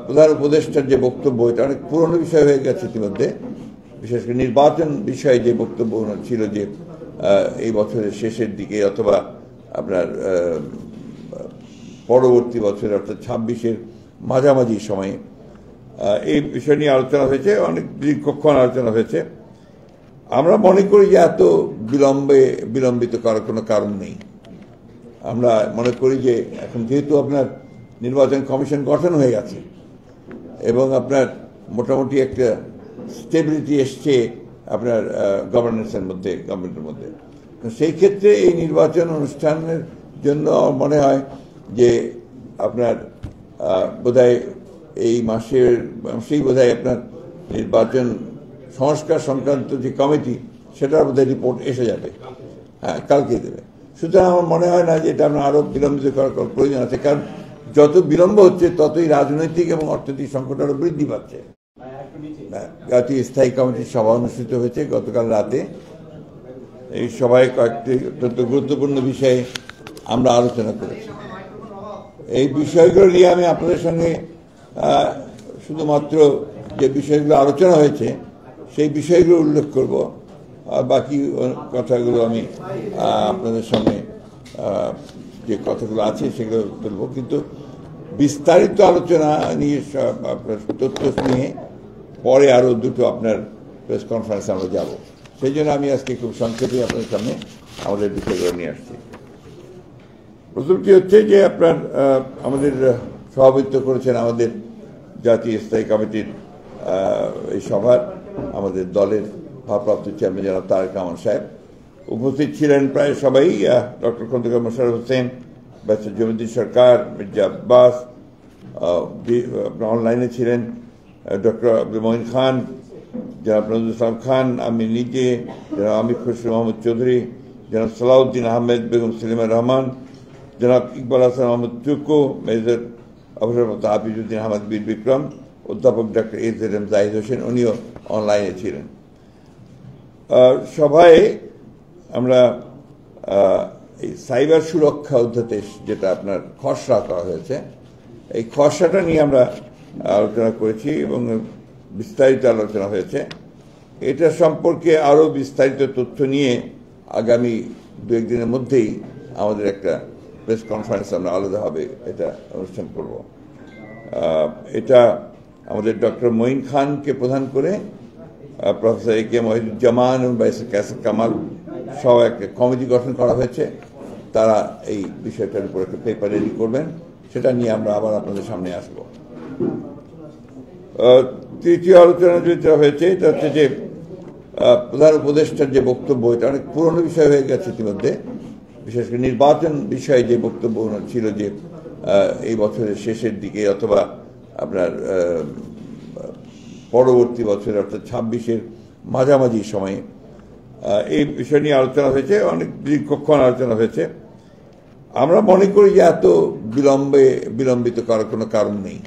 প্রধান উপদেষ্টার যে বক্তব্য, এটা অনেক পুরনো বিষয় হয়ে গেছে ইতিমধ্যে। বিশেষ করে নির্বাচন বিষয়ে যে বক্তব্য ছিল যে এই বছরের শেষের দিকে অথবা আপনার পরবর্তী বছরে অর্থাৎ 26-এর মাঝামাঝি সময়ে এই বিষয় নিয়ে আলোচনা হয়েছে, অনেক দীর্ঘক্ষণ আলোচনা হয়েছে। আমরা মনে করি যে এত বিলম্বিত করার কোনো কারণ নেই। আমরা মনে করি যে এখন যেহেতু আপনার নির্বাচন কমিশন গঠন হয়ে গেছে এবং আপনার মোটামুটি একটা স্টেবিলিটি এসছে আপনার গভর্নেন্সের মধ্যে, গভর্নমেন্টের মধ্যে, সেই ক্ষেত্রে এই নির্বাচন অনুষ্ঠানের জন্য মনে হয় যে আপনার বোধহয় এই মাসেই বোধহয় আপনার নির্বাচন সংস্কার সংক্রান্ত যে কমিটি, সেটার বোধহয় রিপোর্ট এসে যাবে, হ্যাঁ কালকে দেবে। সুতরাং আমার মনে হয় না যে এটা আমরা আরও বিলম্বিত করার প্রয়োজন আছে, কারণ যত বিলম্ব হচ্ছে ততই রাজনৈতিক এবং অর্থনৈতিক সংকট আরও বৃদ্ধি পাচ্ছে। জাতীয় স্থায়ী কমিটির সভা অনুষ্ঠিত হয়েছে গতকাল রাতে। এই সভায় কয়েকটি অত্যন্ত গুরুত্বপূর্ণ বিষয়ে আমরা আলোচনা করেছি। এই বিষয়গুলো নিয়ে আমি আপনাদের সঙ্গে শুধুমাত্র যে বিষয়গুলো আলোচনা হয়েছে সেই বিষয়গুলো উল্লেখ করব, আর বাকি কথাগুলো আমি আপনাদের সঙ্গে যে কথাগুলো আছে সেগুলো বলবো। কিন্তু বিস্তারিত আলোচনা নিয়ে আপনার তথ্য নিয়ে পরে আরও দুটো আপনার প্রেস কনফারেন্সে আমরা যাব। সেই জন্য আমি আজকে খুব সংক্ষেপে আপনাদের সামনে আমাদের বিষয়গুলো নিয়ে আসছি। প্রথমটি হচ্ছে যে আপনার আমাদের সভাপতিত্ব করেছেন আমাদের জাতীয় স্থায়ী কমিটির এই সভার আমাদের দলের ভারপ্রাপ্ত চেয়ারম্যান জনাব তারেক রহমান সাহেব। উপস্থিত ছিলেন প্রায় সবাই, ডক্টর খন্দকার মোশাররফ হোসেন, ব্যারিস্টার জমিউদ্দিন সরকার, মির্জা আব্বাস, অনলাইনে ছিলেন ডক্টর আব্দুল মঈন খান, জনাব নজরুল ইসলাম খান, আমি নিজে, জনাব আমির খসরু মোহাম্মদ চৌধুরী, জনাব সালাউদ্দিন আহমেদ, বেগম সেলিমা রহমান, জনাব ইকবাল হাসান মোহাম্মদ টুকু, মেজর অবসরপ্রাপ্ত হাফিজউদ্দিন আহমদ বীর বিক্রম, অধ্যাপক ডক্টর AZM জাহিদ হোসেন, উনিও অনলাইনে ছিলেন। সভায় আমরা এই সাইবার সুরক্ষা অধ্যাদেশ, যেটা আপনার খসড়া করা হয়েছে, এই খসড়াটা নিয়ে আমরা আলোচনা করেছি এবং বিস্তারিত আলোচনা হয়েছে। এটা সম্পর্কে আরও বিস্তারিত তথ্য নিয়ে আগামী 2-1 দিনের মধ্যেই আমাদের একটা প্রেস কনফারেন্স আমরা আলাদাভাবে এটা অনুষ্ঠান করব। এটা আমাদের ডক্টর মঈন খানকে প্রধান করে প্রফেসর AK মহিদুজ্জামান এবং ব্যারিস্টার কাসেম কামাল সহ একটা কমিটি গঠন করা হয়েছে। তারা এই বিষয়টার উপর একটা পেপার রেডি করবেন, সেটা নিয়ে আমরা আবার আপনাদের সামনে আসব। তৃতীয় আলোচনা যেটা হয়েছে এটা হচ্ছে যে প্রধান উপদেষ্টার যে বক্তব্য, এটা অনেক পুরনো বিষয় হয়ে গেছে ইতিমধ্যে। বিশেষ করে নির্বাচন বিষয়ে যে বক্তব্য ছিল যে এই বছরের শেষের দিকে অথবা আপনার পরবর্তী বছরে অর্থাৎ 26-এর মাঝামাঝি সময়ে এই বিষয় নিয়ে আলোচনা হয়েছে, অনেক দীর্ঘক্ষণ আলোচনা হয়েছে। আমরা মনে করি যে এত বিলম্বিত করার কোনো কারণ নেই।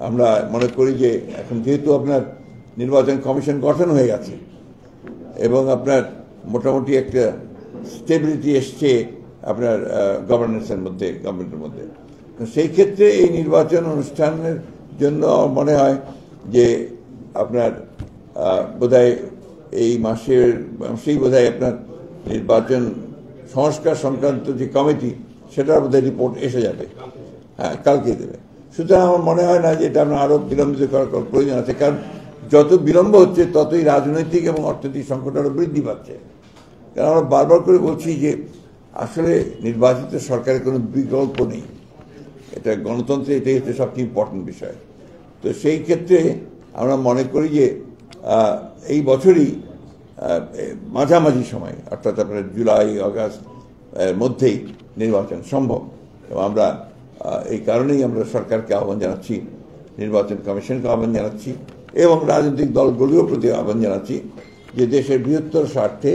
আমরা মনে করি যে এখন যেহেতু আপনার নির্বাচন কমিশন গঠন হয়ে গেছে এবং আপনার মোটামুটি একটা স্টেবিলিটি এসছে আপনার গভর্নেন্সের মধ্যে, গভর্নমেন্টের মধ্যে, সেই ক্ষেত্রে এই নির্বাচন অনুষ্ঠানের জন্য মনে হয় যে আপনার বোধহয় এই মাসেই বোধহয় আপনার নির্বাচন সংস্কার সংক্রান্ত যে কমিটি, সেটার বোধহয় রিপোর্ট এসে যাবে, হ্যাঁ কালকে দেবে। সুতরাং আমার মনে হয় না যে এটা আমরা আরও বিলম্বিত করার প্রয়োজন আছে, কারণ যত বিলম্ব হচ্ছে ততই রাজনৈতিক এবং অর্থনৈতিক সংকট আরও বৃদ্ধি পাচ্ছে। কারণ আমরা বারবার করে বলছি যে আসলে নির্বাচিত সরকারের কোনো বিকল্প নেই, এটা গণতন্ত্রে এটাই হচ্ছে সবচেয়ে ইম্পর্টেন্ট বিষয়। তো সেই ক্ষেত্রে আমরা মনে করি যে এই বছরই মাঝামাঝি সময় অর্থাৎ আপনার জুলাই আগস্ট মধ্যেই নির্বাচন সম্ভব। এবং আমরা এই কারণেই আমরা সরকারকে আহ্বান জানাচ্ছি, নির্বাচন কমিশনকে আহ্বান জানাচ্ছি এবং রাজনৈতিক দলগুলির প্রতি আহ্বান জানাচ্ছি যে দেশের বৃহত্তর স্বার্থে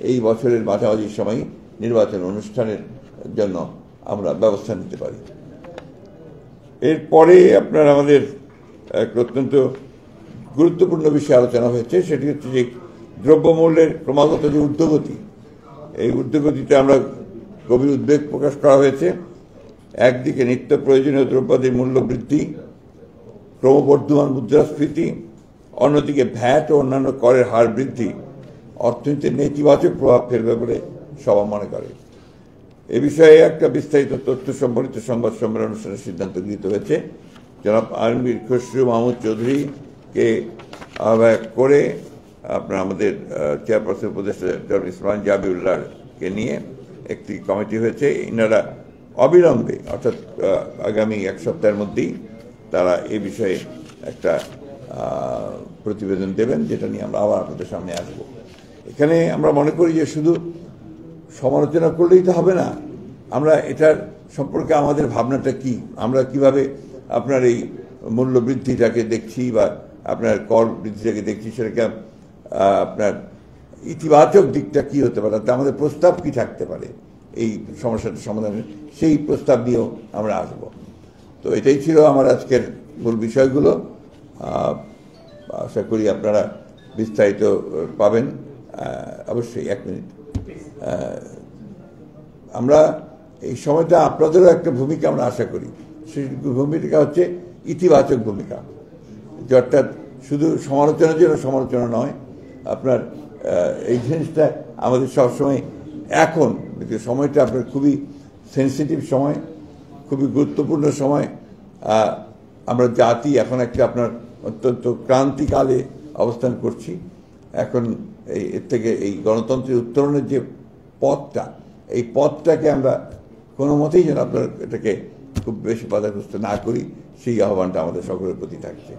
এই বছরের মাঝামাঝি সময় নির্বাচন অনুষ্ঠানের জন্য আমরা ব্যবস্থা নিতে পারি। এরপরে আপনার আমাদের এক অত্যন্ত গুরুত্বপূর্ণ বিষয়ে আলোচনা হয়েছে, সেটি হচ্ছে যে দ্রব্যমূল্যের ক্রমাগত যে ঊর্ধ্বগতি, এই ঊর্ধ্বগতিতে আমরা গভীর উদ্বেগ প্রকাশ করা হয়েছে। একদিকে নিত্য প্রয়োজনীয় দ্রব্যাদির মূল্য বৃদ্ধি ক্রমবর্ধমান মুদ্রাস্ফীতি, অন্যদিকে ভ্যাট ও অন্যান্য করের হার বৃদ্ধি অর্থনীতিতে নেতিবাচক প্রভাব ফেলবে বলে সভা মনে করে। এ বিষয়ে একটা বিস্তারিত তথ্য সম্বলিত সংবাদ সম্মেলন অনুষ্ঠানের সিদ্ধান্ত গৃহীত হয়েছে। জনাব আলমগীর খসরু মাহমুদ চৌধুরীকে আহ্বায়ক করে আপনার আমাদের চেয়ারপারসন উপদেষ্টা জনাব ইসমান জাবিউল্লাহকে নিয়ে একটি কমিটি হয়েছে। ইনারা অবিলম্বে অর্থাৎ আগামী এক সপ্তাহের মধ্যেই তারা এ বিষয়ে একটা প্রতিবেদন দেবেন, যেটা নিয়ে আমরা আবার আপনাদের সামনে আসব। এখানে আমরা মনে করি যে শুধু সমালোচনা করলেই তো হবে না, আমরা এটার সম্পর্কে আমাদের ভাবনাটা কি, আমরা কিভাবে আপনার এই মূল্য বৃদ্ধিটাকে দেখছি বা আপনার কর বৃদ্ধিটাকে দেখছি, সেটাকে আপনার ইতিবাচক দিকটা কি হতে পারে, আমাদের প্রস্তাব কি থাকতে পারে এই সমস্যাটা সমাধানে, সেই প্রস্তাব নিয়েও আমরা আসব। তো এটাই ছিল আমার আজকের মূল বিষয়গুলো। আশা করি আপনারা বিস্তারিত পাবেন। অবশ্যই এক মিনিট, আমরা এই সময়টা আপনাদেরও একটা ভূমিকা আমরা আশা করি। সেই ভূমিকা হচ্ছে ইতিবাচক ভূমিকা, যে অর্থাৎ শুধু সমালোচনার জন্য সমালোচনা নয়। আপনার এই জিনিসটা আমাদের সবসময় এখন সময়টা আপনার খুবই সেন্সিটিভ সময়, খুবই গুরুত্বপূর্ণ সময়। আমরা জাতি এখন একটা আপনার অত্যন্ত ক্রান্তিকালে অবস্থান করছি। এখন এর থেকে এই গণতন্ত্রের উত্তরণের যে পথটা, এই পথটাকে আমরা কোনো মতেই যেন আপনার এটাকে খুব বেশি বাধাগ্রস্ত না করি, সেই আহ্বানটা আমাদের সকলের প্রতি থাকছে।